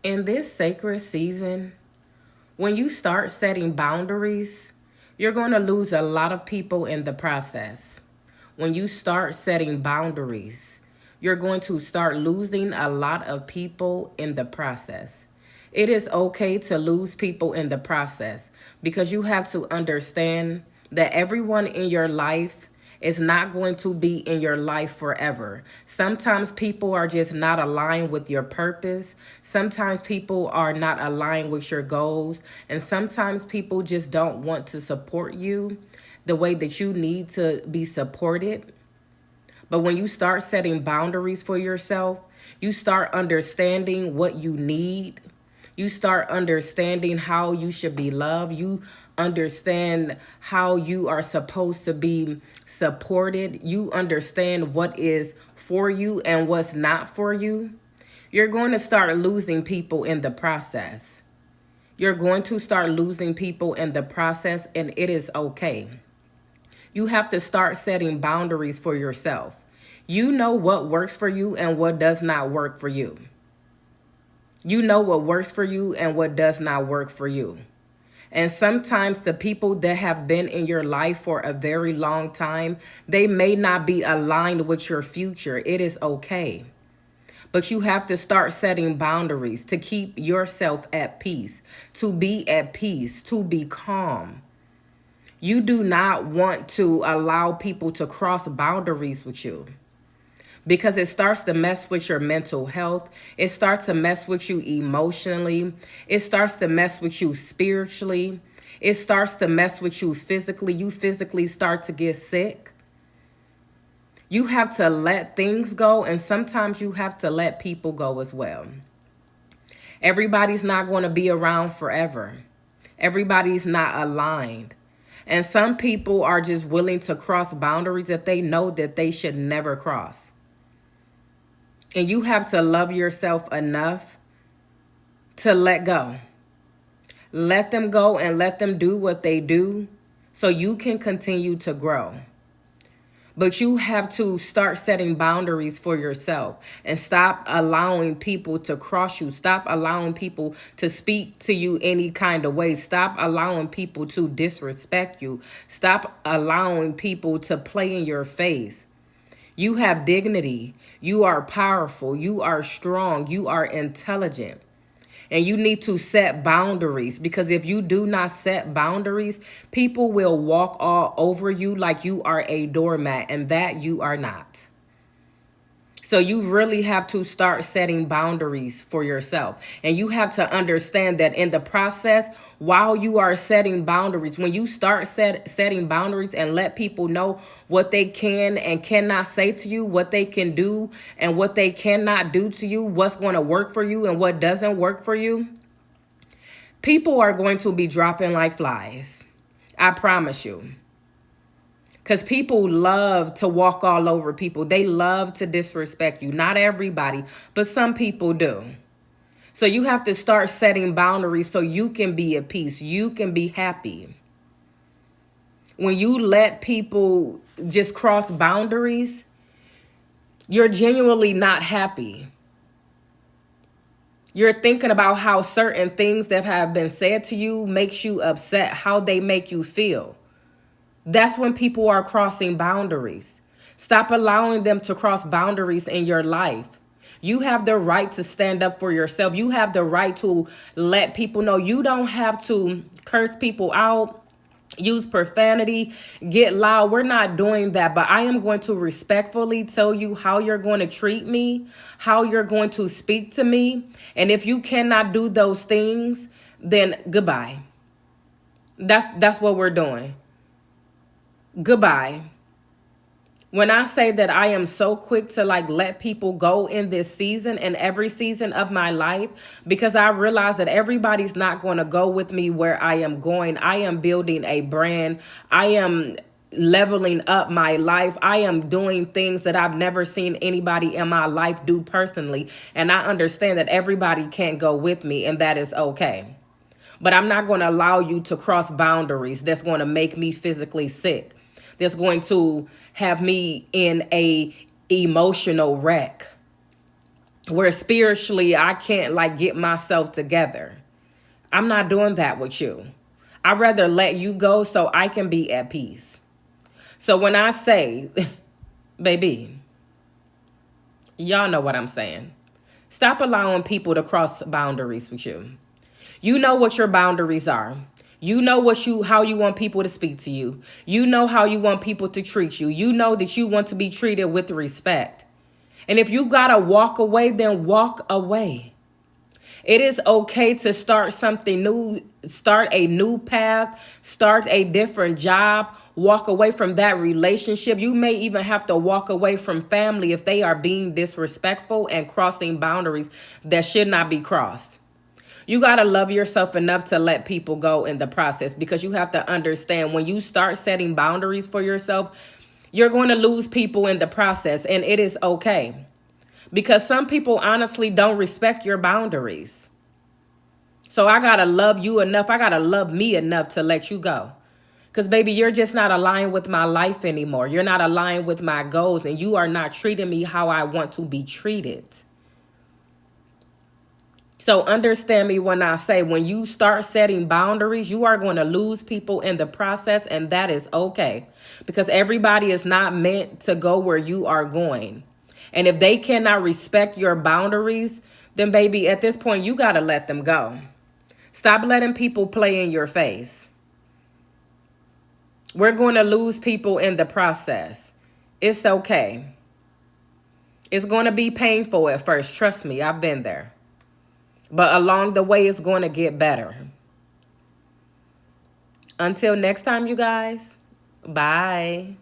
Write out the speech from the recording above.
In this sacred season, when you start setting boundaries, you're going to lose a lot of people in the process. When you start setting boundaries, you're going to start losing a lot of people in the process. It is okay to lose people in the process because you have to understand that everyone in your life is not going to be in your life forever. Sometimes people are just not aligned with your purpose. Sometimes people are not aligned with your goals. And sometimes people just don't want to support you the way that you need to be supported. But when you start setting boundaries for yourself, you start understanding what you need. You start understanding how you should be loved. You understand how you are supposed to be supported. You understand what is for you and what's not for you. You're going to start losing people in the process. You're going to start losing people in the process, and it is okay. You have to start setting boundaries for yourself. You know what works for you and what does not work for you. You know what works for you and what does not work for you. And sometimes the people that have been in your life for a very long time, they may not be aligned with your future. It is okay. But you have to start setting boundaries to keep yourself at peace, to be at peace, to be calm. You do not want to allow people to cross boundaries with you because it starts to mess with your mental health. It starts to mess with you emotionally. It starts to mess with you spiritually. It starts to mess with you physically. You physically start to get sick. You have to let things go, and sometimes you have to let people go as well. Everybody's not going to be around forever. Everybody's not aligned. And some people are just willing to cross boundaries that they know that they should never cross. And you have to love yourself enough to let go. Let them go and let them do what they do so you can continue to grow. But you have to start setting boundaries for yourself and stop allowing people to cross you. Stop allowing people to speak to you any kind of way. Stop allowing people to disrespect you. Stop allowing people to play in your face. You have dignity. You are powerful. You are strong. You are intelligent. And you need to set boundaries, because if you do not set boundaries, people will walk all over you like you are a doormat, and that you are not. So you really have to start setting boundaries for yourself. And you have to understand that in the process, while you are setting boundaries, when you start setting boundaries and let people know what they can and cannot say to you, what they can do and what they cannot do to you, what's going to work for you and what doesn't work for you, people are going to be dropping like flies. I promise you. Because people love to walk all over people. They love to disrespect you. Not everybody, but some people do. So you have to start setting boundaries so you can be at peace. You can be happy. When you let people just cross boundaries, you're genuinely not happy. You're thinking about how certain things that have been said to you makes you upset, how they make you feel. That's when people are crossing boundaries. Stop allowing them to cross boundaries in your life. You have the right to stand up for yourself. You have the right to let people know. You don't have to curse people out, use profanity, get loud. We're not doing that. But I am going to respectfully tell you how you're going to treat me, how you're going to speak to me. And if you cannot do those things, then goodbye. That's what we're doing. Goodbye. When I say that I am so quick to let people go in this season and every season of my life, because I realize that everybody's not going to go with me where I am going. I am building a brand. I am leveling up my life. I am doing things that I've never seen anybody in my life do personally. And I understand that everybody can't go with me, and that is okay. But I'm not going to allow you to cross boundaries that's going to make me physically sick, that's going to have me in a emotional wreck. where spiritually I can't like get myself together. I'm not doing that with you. I'd rather let you go so I can be at peace. So when I say, baby, y'all know what I'm saying. Stop allowing people to cross boundaries with you. You know what your boundaries are. You know how you want people to speak to you. You know how you want people to treat you. You know that you want to be treated with respect. And if you gotta walk away, then walk away. It is okay to start something new, start a new path, start a different job, walk away from that relationship. You may even have to walk away from family if they are being disrespectful and crossing boundaries that should not be crossed. You got to love yourself enough to let people go in the process, because you have to understand when you start setting boundaries for yourself, you're going to lose people in the process, and it is okay. Because some people honestly don't respect your boundaries. So I got to love you enough. I got to love me enough to let you go. Because, baby, you're just not aligned with my life anymore. You're not aligned with my goals, and you are not treating me how I want to be treated. So understand me when I say, when you start setting boundaries, you are going to lose people in the process, and that is okay. Because everybody is not meant to go where you are going. And if they cannot respect your boundaries, then baby, at this point, you got to let them go. Stop letting people play in your face. We're going to lose people in the process. It's okay. It's going to be painful at first. Trust me, I've been there. But along the way, it's going to get better. Until next time, you guys. Bye.